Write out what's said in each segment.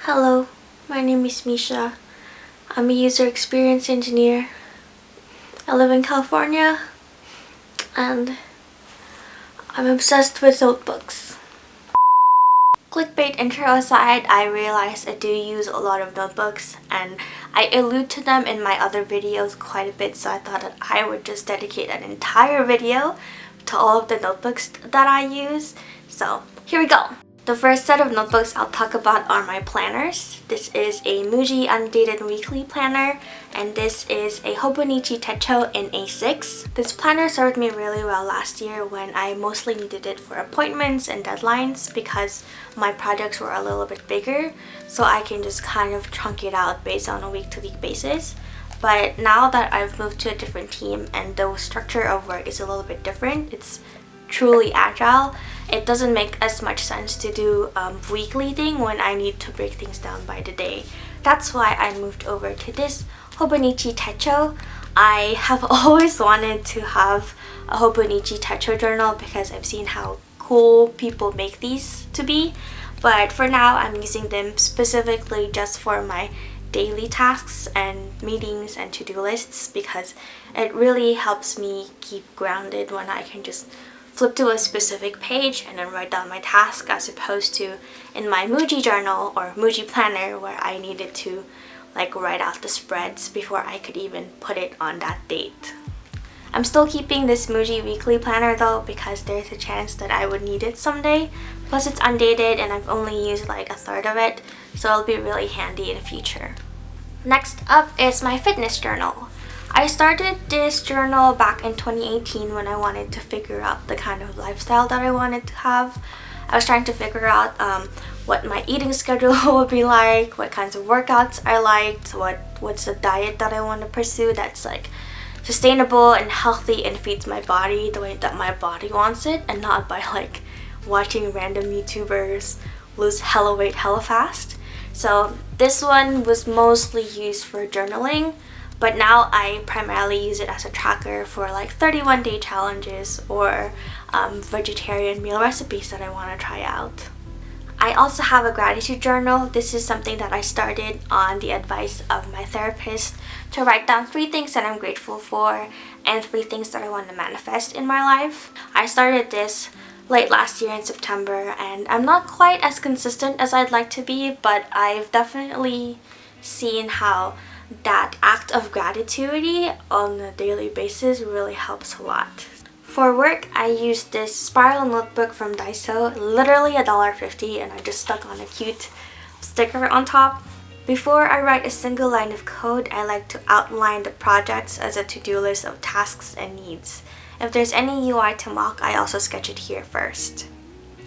Hello, my name is MEE-sha. I'm a user experience engineer. I live in California and I'm obsessed with notebooks. Clickbait intro aside, I realize I do use a lot of notebooks and I allude to them in my other videos quite a bit, so I thought that I would just dedicate an entire video to all of the notebooks that I use. So here we go. The first set of notebooks I'll talk about are my planners. This is a Muji Undated Weekly Planner, and this is a Hobonichi Techo in A6. This planner served me really well last year when I mostly needed it for appointments and deadlines because my projects were a little bit bigger, so I can just kind of chunk it out based on a week-to-week basis. But now that I've moved to a different team and the structure of work is a little bit different, it's truly agile, it doesn't make as much sense to do a weekly thing when I need to break things down by the day. That's why I moved over to this Hobonichi Techo. I have always wanted to have a Hobonichi Techo journal because I've seen how cool people make these to be, but for now I'm using them specifically just for my daily tasks and meetings and to-do lists because it really helps me keep grounded when I can just flip to a specific page and then write down my task, as opposed to in my Muji journal or Muji planner where I needed to write out the spreads before I could even put it on that date. I'm still keeping this Muji weekly planner though because there's a chance that I would need it someday. Plus it's undated and I've only used like a third of it, so it'll be really handy in the future. Next up is my fitness journal. I started this journal back in 2018 when I wanted to figure out the kind of lifestyle that I wanted to have. I was trying to figure out what my eating schedule would be like, what kinds of workouts I liked, what's the diet that I want to pursue that's like sustainable and healthy and feeds my body the way that my body wants it, and not by like watching random YouTubers lose hella weight hella fast. So this one was mostly used for journaling, but now I primarily use it as a tracker for like 31-day challenges or vegetarian meal recipes that I want to try out. I also have a gratitude journal. This is something that I started on the advice of my therapist to write down 3 things that I'm grateful for and 3 things that I want to manifest in my life. I started this late last year in September and I'm not quite as consistent as I'd like to be, but I've definitely seen how that act of gratitude on a daily basis really helps a lot. For work, I used this spiral notebook from Daiso, literally $1.50, and I just stuck on a cute sticker on top. Before I write a single line of code, I like to outline the projects as a to-do list of tasks and needs. If there's any UI to mock, I also sketch it here first.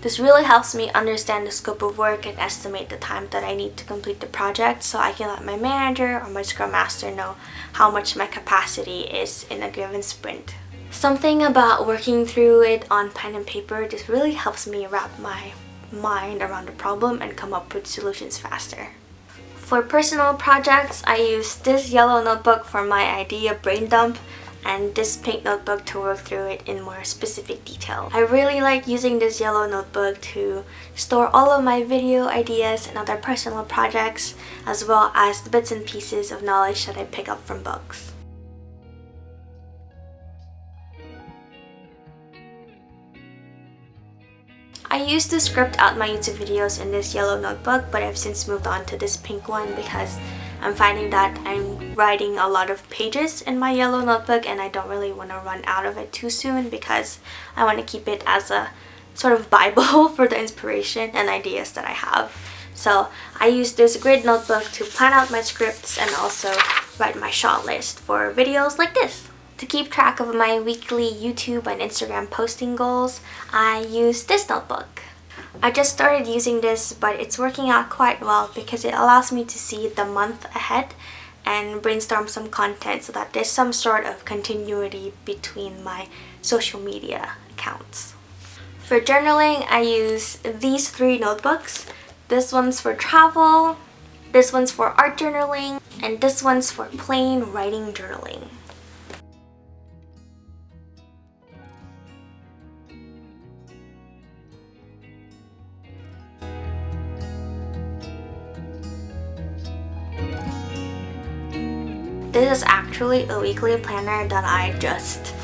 This really helps me understand the scope of work and estimate the time that I need to complete the project, so I can let my manager or my scrum master know how much my capacity is in a given sprint. Something about working through it on pen and paper just really helps me wrap my mind around the problem and come up with solutions faster. For personal projects, I use this yellow notebook for my idea brain dump and this pink notebook to work through it in more specific detail. I really like using this yellow notebook to store all of my video ideas and other personal projects, as well as the bits and pieces of knowledge that I pick up from books. I used to script out my YouTube videos in this yellow notebook, but I've since moved on to this pink one because I'm finding that I'm writing a lot of pages in my yellow notebook and I don't really want to run out of it too soon because I want to keep it as a sort of Bible for the inspiration and ideas that I have. So I use this grid notebook to plan out my scripts and also write my shot list for videos like this. To keep track of my weekly YouTube and Instagram posting goals, I use this notebook. I just started using this, but it's working out quite well because it allows me to see the month ahead and brainstorm some content so that there's some sort of continuity between my social media accounts. For journaling, I use these 3 notebooks. This one's for travel, this one's for art journaling, and this one's for plain writing journaling. This is actually a weekly planner that I just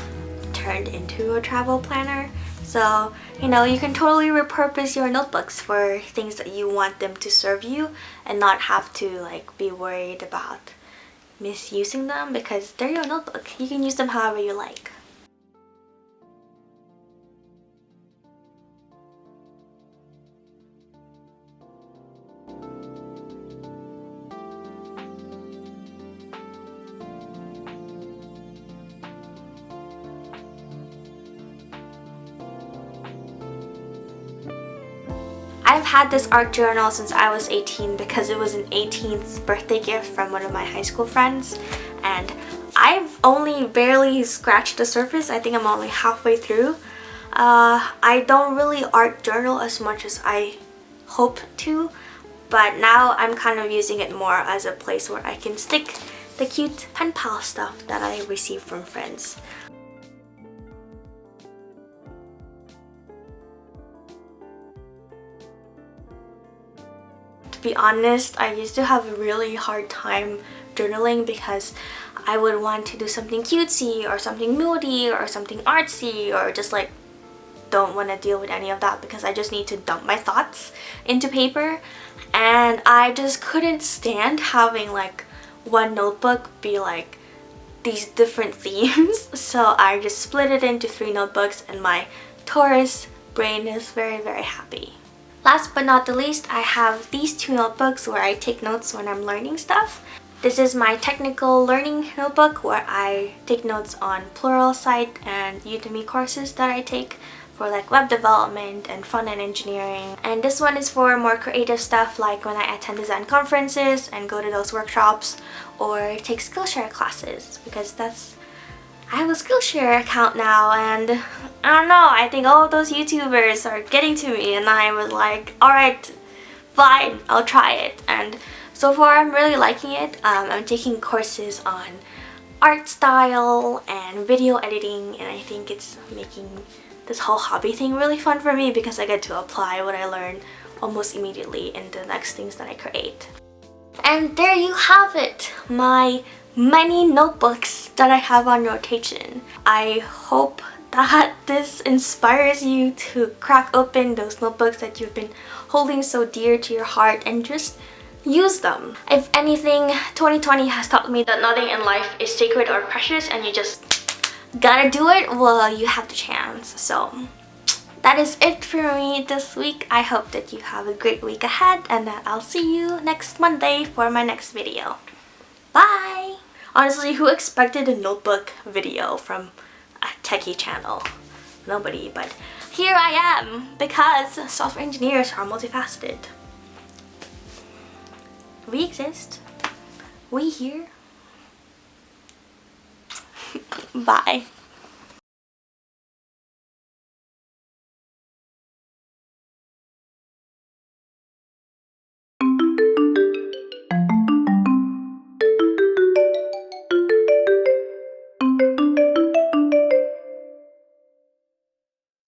turned into a travel planner. So, you know, you can totally repurpose your notebooks for things that you want them to serve you and not have to like be worried about misusing them because they're your notebook. You can use them however you like. I've had this art journal since I was 18 because it was an 18th birthday gift from one of my high school friends, and I've only barely scratched the surface. I think I'm only halfway through. I don't really art journal as much as I hope to, but now I'm kind of using it more as a place where I can stick the cute pen pal stuff that I receive from friends. To be honest, I used to have a really hard time journaling because I would want to do something cutesy or something moody or something artsy, or just like don't want to deal with any of that because I just need to dump my thoughts into paper, and I just couldn't stand having like one notebook be like these different themes. So I just split it into 3 notebooks and my Taurus brain is very, very happy. Last but not the least, I have these 2 notebooks where I take notes when I'm learning stuff. This is my technical learning notebook where I take notes on Pluralsight and Udemy courses that I take for like web development and front-end engineering. And this one is for more creative stuff like when I attend design conferences and go to those workshops or take Skillshare classes, because I have a Skillshare account now, and I don't know, I think all of those YouTubers are getting to me, and I was like, alright, fine, I'll try it. And so far I'm really liking it. I'm taking courses on art style and video editing, and I think it's making this whole hobby thing really fun for me because I get to apply what I learn almost immediately in the next things that I create. And there you have it, my many notebooks that I have on rotation. I hope that this inspires you to crack open those notebooks that you've been holding so dear to your heart and just use them. If anything, 2020 has taught me that nothing in life is sacred or precious and you just gotta do it while you have the chance. So that is it for me this week. I hope that you have a great week ahead and that I'll see you next Monday for my next video. Bye! Honestly, who expected a notebook video from a techie channel? Nobody, but here I am because software engineers are multifaceted. We exist. We here. Bye.